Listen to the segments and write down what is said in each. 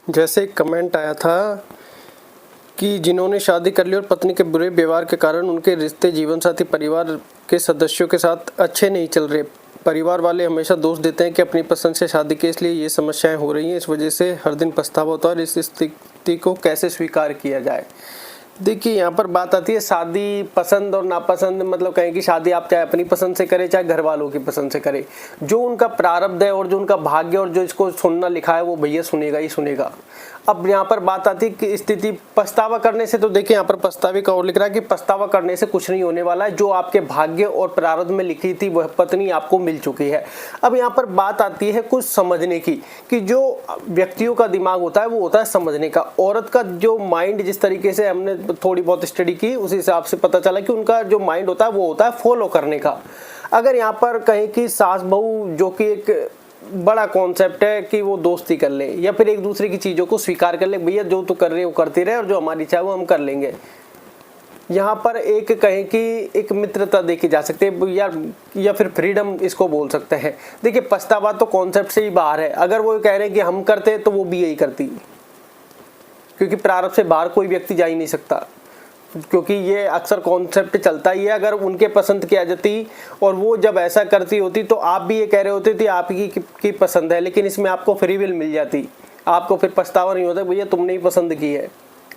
जैसे एक कमेंट आया था कि जिन्होंने शादी कर ली और पत्नी के बुरे व्यवहार के कारण उनके रिश्ते जीवन साथी परिवार के सदस्यों के साथ अच्छे नहीं चल रहे। परिवार वाले हमेशा दोष देते हैं कि अपनी पसंद से शादी की इसलिए ये समस्याएं हो रही हैं। इस वजह से हर दिन पछतावा होता है और इस स्थिति को कैसे स्वीकार किया जाए। देखिए, यहाँ पर बात आती है शादी पसंद और नापसंद। मतलब कहें कि शादी आप चाहे अपनी पसंद से करें चाहे घर वालों की पसंद से करें, जो उनका प्रारब्ध है और जो उनका भाग्य और जो इसको सुनना लिखा है वो भैया सुनेगा ही सुनेगा। अब यहाँ पर बात आती है कि स्थिति पछतावा करने से, तो देखिए यहाँ पर पछतावे का और लिख रहा है कि पछतावा करने से कुछ नहीं होने वाला है। जो आपके भाग्य और प्रारब्ध में लिखी थी वह पत्नी आपको मिल चुकी है। अब यहाँ पर बात आती है कुछ समझने की, कि जो व्यक्तियों का दिमाग होता है वो होता है समझने का। औरत का जो माइंड, जिस तरीके से हमने थोड़ी बहुत स्टडी की उस हिसाब से पता चला कि उनका जो माइंड होता है वो होता है फॉलो करने का। अगर यहाँ पर कहें कि सास बहू, जो कि एक बड़ा कॉन्सेप्ट है कि वो दोस्ती कर ले या फिर एक दूसरे की चीज़ों को स्वीकार कर ले, भैया जो तू कर रहे हो करते रहे और जो हमारी इच्छा है वो हम कर लेंगे। यहाँ पर एक कहें कि एक मित्रता देखी जा सकती है या फिर फ्रीडम इसको बोल सकते हैं। देखिए, पछतावा तो कॉन्सेप्ट से ही बाहर है। अगर वो कह रहे हैं कि हम करते तो वो भी यही करती, क्योंकि प्रारब्ध से बाहर कोई व्यक्ति जा ही नहीं सकता। क्योंकि ये अक्सर कॉन्सेप्ट चलता ही है, अगर उनके पसंद की आ जाती और वो जब ऐसा करती होती तो आप भी ये कह रहे होते थे आपकी की पसंद है, लेकिन इसमें आपको फ्री विल मिल जाती, आपको फिर पछतावा नहीं होता भैया तुमने ही पसंद की है,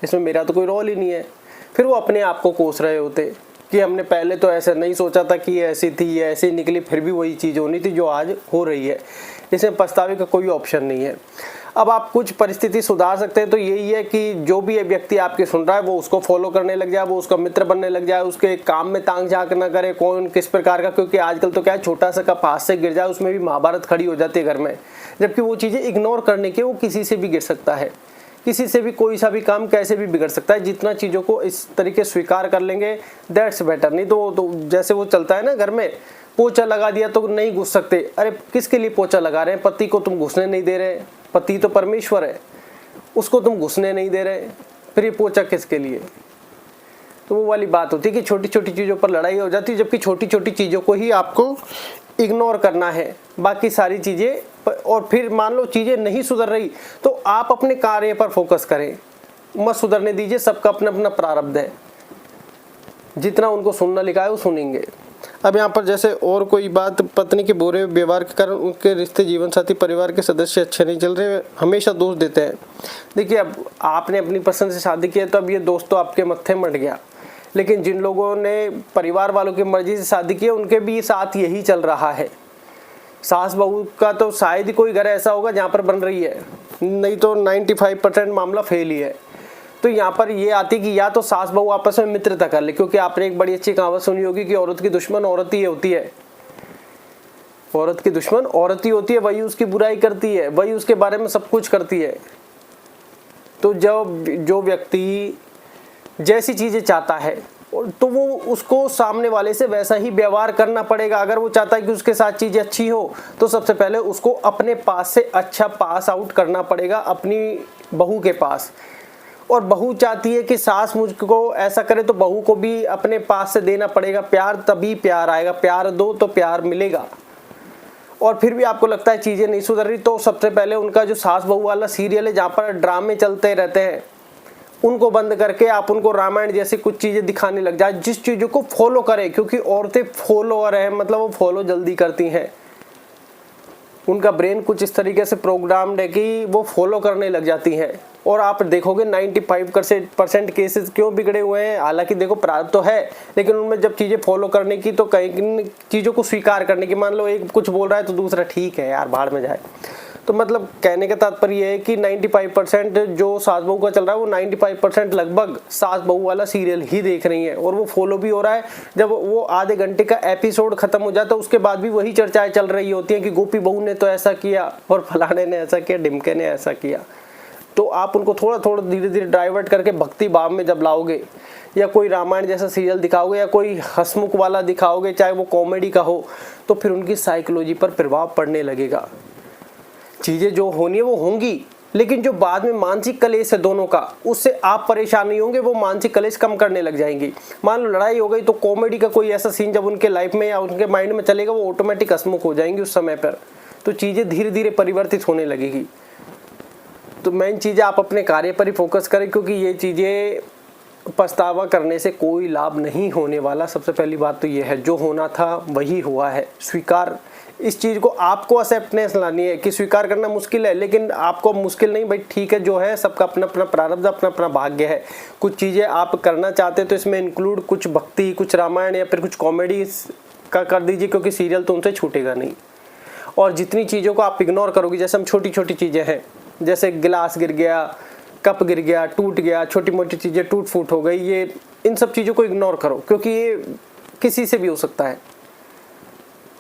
इसमें मेरा तो कोई रोल ही नहीं है। फिर वो अपने आप को कोस रहे होते कि हमने पहले तो ऐसा नहीं सोचा था कि ये ऐसी थी, ये ऐसी निकली, फिर भी वही चीज़ होनी थी जो आज हो रही है। इसमें पछतावे का कोई ऑप्शन नहीं है। अब आप कुछ परिस्थिति सुधार सकते हैं तो यही है कि जो भी व्यक्ति आपके सुन रहा है वो उसको फॉलो करने लग जाए, वो उसका मित्र बनने लग जाए, उसके काम में तांग झांक ना करे कौन किस प्रकार का। क्योंकि आजकल तो क्या है, छोटा सा कप हाथ से गिर जाए उसमें भी महाभारत खड़ी हो जाती है घर में। जबकि वो चीज़ें इग्नोर करने के, वो किसी से भी गिर सकता है, किसी से भी कोई सा भी काम कैसे भी बिगड़ सकता है। जितना चीज़ों को इस तरीके स्वीकार कर लेंगे दैट्स बेटर। नहीं तो जैसे वो चलता है ना, घर में पोछा लगा दिया तो नहीं घुस सकते। अरे किसके लिए पोछा लगा रहे हैं? पति को तुम घुसने नहीं दे रहे, पति तो परमेश्वर है, उसको तुम घुसने नहीं दे रहे, फिर ये पोछा किसके लिए? तो वो वाली बात होती है कि छोटी छोटी चीज़ों पर लड़ाई हो जाती है, जबकि छोटी छोटी चीज़ों को ही आपको इग्नोर करना है, बाकी सारी चीज़ें। और फिर मान लो चीज़ें नहीं सुधर रही तो आप अपने कार्य पर फोकस करें, मत सुधरने दीजिए। सबका अपना अपना प्रारब्ध है, जितना उनको सुनना लिखा है वो सुनेंगे। अब यहाँ पर जैसे और कोई बात, पत्नी के बुरे व्यवहार के कारण उनके रिश्ते जीवन साथी परिवार के सदस्य अच्छे नहीं चल रहे, हमेशा दोष देते हैं। देखिए, अब आपने अपनी पसंद से शादी की है तो अब ये दोष तो आपके मत्थे मट गया, लेकिन जिन लोगों ने परिवार वालों की मर्जी से शादी की है उनके भी साथ यही चल रहा है। सास बहू का तो शायद ही कोई घर ऐसा होगा जहाँ पर बन रही है, नहीं तो 95% मामला फेल ही है। तो यहाँ पर ये आती है कि या तो सास बहू आपस में मित्रता कर ले, क्योंकि आपने एक बड़ी अच्छी कहावत सुनी होगी कि औरत की दुश्मन औरत ही होती है। औरत की दुश्मन औरत ही होती है, वही उसकी बुराई करती है, वही उसके बारे में सब कुछ करती है। तो जब जो व्यक्ति जैसी चीजें चाहता है तो वो उसको सामने वाले से वैसा ही व्यवहार करना पड़ेगा। अगर वो चाहता है कि उसके साथ चीजें अच्छी हो तो सबसे पहले उसको अपने पास से अच्छा पास आउट करना पड़ेगा अपनी बहू के पास। और बहू चाहती है कि सास मुझको ऐसा करे तो बहू को भी अपने पास से देना पड़ेगा प्यार, तभी प्यार आएगा। प्यार दो तो प्यार मिलेगा। और फिर भी आपको लगता है चीज़ें नहीं सुधर रही तो सबसे पहले उनका जो सास बहू वाला सीरियल है जहाँ पर ड्रामे चलते रहते हैं उनको बंद करके आप उनको रामायण जैसी कुछ चीज़ें दिखाने लग जाए, जिस चीज़ों को फॉलो करें। क्योंकि औरतें फॉलोअर हैं, मतलब वो फॉलो जल्दी करती हैं, उनका ब्रेन कुछ इस तरीके से प्रोग्राम्ड है कि वो फॉलो करने लग जाती हैं। और आप देखोगे 95% केसेस क्यों बिगड़े हुए हैं। हालांकि देखो प्रारब्ध तो है, लेकिन उनमें जब चीज़ें फॉलो करने की तो कई चीज़ों को स्वीकार करने की, मान लो एक कुछ बोल रहा है तो दूसरा ठीक है यार भाड़ में जाए। तो मतलब कहने का तात्पर्य ये है कि 95% जो सास बहू का चल रहा है वो 95% लगभग सास बहू वाला सीरियल ही देख रही है और वो फॉलो भी हो रहा है। जब वो आधे घंटे का एपिसोड खत्म हो जाता है उसके बाद भी वही चर्चाएं चल रही होती हैं कि गोपी बहू ने तो ऐसा किया और फलाने ने ऐसा किया, ढिमके ने ऐसा किया। तो आप उनको थोड़ा थोड़ा धीरे धीरे डाइवर्ट करके भक्ति भाव में जब लाओगे या कोई रामायण जैसा सीरियल दिखाओगे या कोई हंसमुख वाला दिखाओगे, चाहे वो कॉमेडी का हो, तो फिर उनकी साइकोलॉजी पर प्रभाव पड़ने लगेगा। चीज़ें जो होनी है वो होंगी, लेकिन जो बाद में मानसिक कलेश है दोनों का, उससे आप परेशान नहीं होंगे, वो मानसिक कलेश कम करने लग जाएंगी। मान लो लड़ाई हो गई तो कॉमेडी का कोई ऐसा सीन जब उनके लाइफ में या उनके माइंड में चलेगा वो ऑटोमेटिक हंसमुख हो जाएंगी उस समय पर। तो चीज़ें धीरे धीरे परिवर्तित होने लगेगी। तो मेन चीज़ है आप अपने कार्य पर ही फोकस करें, क्योंकि ये चीज़ें पछतावा करने से कोई लाभ नहीं होने वाला। सबसे पहली बात तो ये है, जो होना था वही हुआ है। स्वीकार, इस चीज़ को आपको एक्सेप्टेंस लानी है कि स्वीकार करना मुश्किल है, लेकिन आपको मुश्किल नहीं भाई, ठीक है, जो है सबका अपना अपना प्रारब्ध, अपना अपना भाग्य है। कुछ चीज़ें आप करना चाहते हैं तो इसमें इंक्लूड कुछ भक्ति, कुछ रामायण या फिर कुछ कॉमेडी का कर दीजिए, क्योंकि सीरियल तो उनसे छूटेगा नहीं। और जितनी चीज़ों को आप इग्नोर करोगे, जैसे हम छोटी छोटी चीज़ें हैं, जैसे गिलास गिर गया, कप गिर गया, टूट गया, छोटी मोटी चीज़ें टूट फूट हो गई, ये इन सब चीज़ों को इग्नोर करो, क्योंकि ये किसी से भी हो सकता है।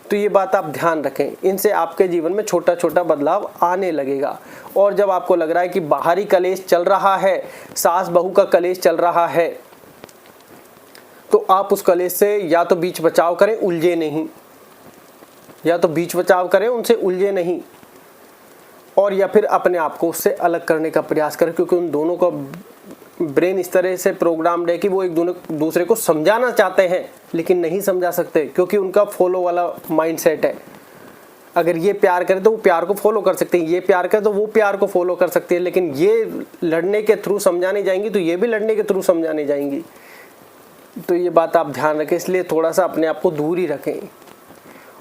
तो ये बात आप ध्यान रखें, इनसे आपके जीवन में छोटा छोटा बदलाव आने लगेगा। और जब आपको लग रहा है कि बाहरी कलेश चल रहा है, सास बहू का कलेश चल रहा है, तो आप उस कलेश से या तो बीच बचाव करें, उलझे नहीं, या तो बीच बचाव करें, उनसे उलझे नहीं, और या फिर अपने आप को उससे अलग करने का प्रयास करें, क्योंकि उन दोनों का ब्रेन इस तरह से प्रोग्राम्ड है कि वो एक दूसरे को समझाना चाहते हैं लेकिन नहीं समझा सकते, क्योंकि उनका फॉलो वाला माइंडसेट है। अगर ये प्यार करे तो वो प्यार को फॉलो कर सकते हैं, ये प्यार करे तो वो प्यार को फॉलो कर सकते हैं, लेकिन ये लड़ने के थ्रू समझाने जाएंगी तो ये भी लड़ने के थ्रू समझाने जाएंगी। तो ये बात आप ध्यान रखें, इसलिए थोड़ा सा अपने आप को दूर ही रखें,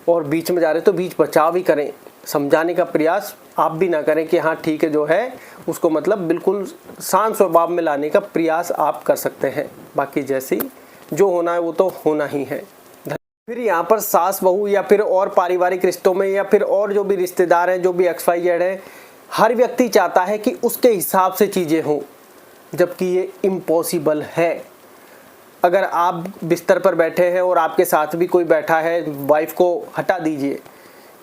और बीच में जा रहे तो बीच बचाव ही करें। समझाने का प्रयास आप भी ना करें कि हाँ ठीक है, जो है उसको मतलब बिल्कुल शांत स्वभाव में लाने का प्रयास आप कर सकते हैं। बाकी जैसी जो होना है वो तो होना ही है। फिर यहाँ पर सास बहू या फिर और पारिवारिक रिश्तों में या फिर और जो भी रिश्तेदार हैं, जो भी XYZ है, हर व्यक्ति चाहता है कि उसके हिसाब से चीज़ें हों, जबकि ये इम्पॉसिबल है। अगर आप बिस्तर पर बैठे हैं और आपके साथ भी कोई बैठा है, वाइफ को हटा दीजिए,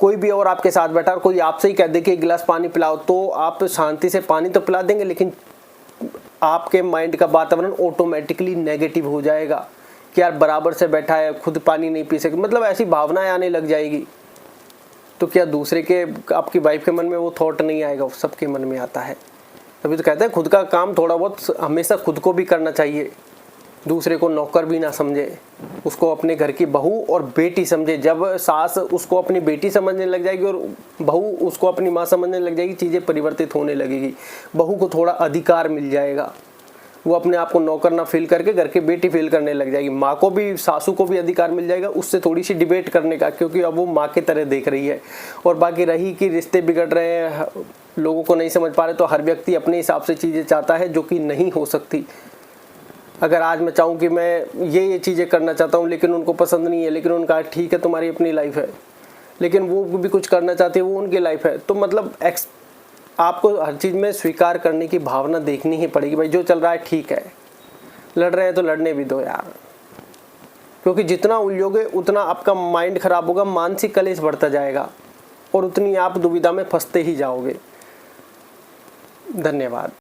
कोई भी और आपके साथ बैठा और कोई आपसे ही कह दे कि एक गिलास पानी पिलाओ, तो आप शांति से पानी तो पिला देंगे, लेकिन आपके माइंड का वातावरण ऑटोमेटिकली नेगेटिव हो जाएगा कि यार बराबर से बैठा है, खुद पानी नहीं पी सके, मतलब ऐसी भावनाएं आने लग जाएगी। तो क्या दूसरे के, आपकी वाइफ के मन में वो थॉट नहीं आएगा? सबके मन में आता है। तभी तो कहते हैं खुद का काम थोड़ा बहुत हमेशा खुद को भी करना चाहिए, दूसरे को नौकर भी ना समझे, उसको अपने घर की बहू और बेटी समझे। जब सास उसको अपनी बेटी समझने लग जाएगी और बहू उसको अपनी माँ समझने लग जाएगी, चीज़ें परिवर्तित होने लगेगी। बहू को थोड़ा अधिकार मिल जाएगा, वो अपने आप को नौकर ना फील करके घर की बेटी फील करने लग जाएगी। माँ को भी, सासू को भी अधिकार मिल जाएगा उससे थोड़ी सी डिबेट करने का, क्योंकि अब वो माँ की तरह देख रही है। और बाकी रही कि रिश्ते बिगड़ रहे हैं, लोगों को नहीं समझ पा रहे, तो हर व्यक्ति अपने हिसाब से चीज़ें चाहता है, जो कि नहीं हो सकती। अगर आज मैं चाहूँ कि मैं ये चीज़ें करना चाहता हूँ लेकिन उनको पसंद नहीं है, लेकिन उनका ठीक है तुम्हारी अपनी लाइफ है, लेकिन वो भी कुछ करना चाहती है, वो उनकी लाइफ है, तो मतलब आपको हर चीज़ में स्वीकार करने की भावना देखनी ही पड़ेगी। भाई जो चल रहा है ठीक है, लड़ रहे हैं तो लड़ने भी दो यार, क्योंकि जितना उलझोगे उतना आपका माइंड खराब होगा, मानसिक कलेश बढ़ता जाएगा और उतनी आप दुविधा में फंसते ही जाओगे। धन्यवाद।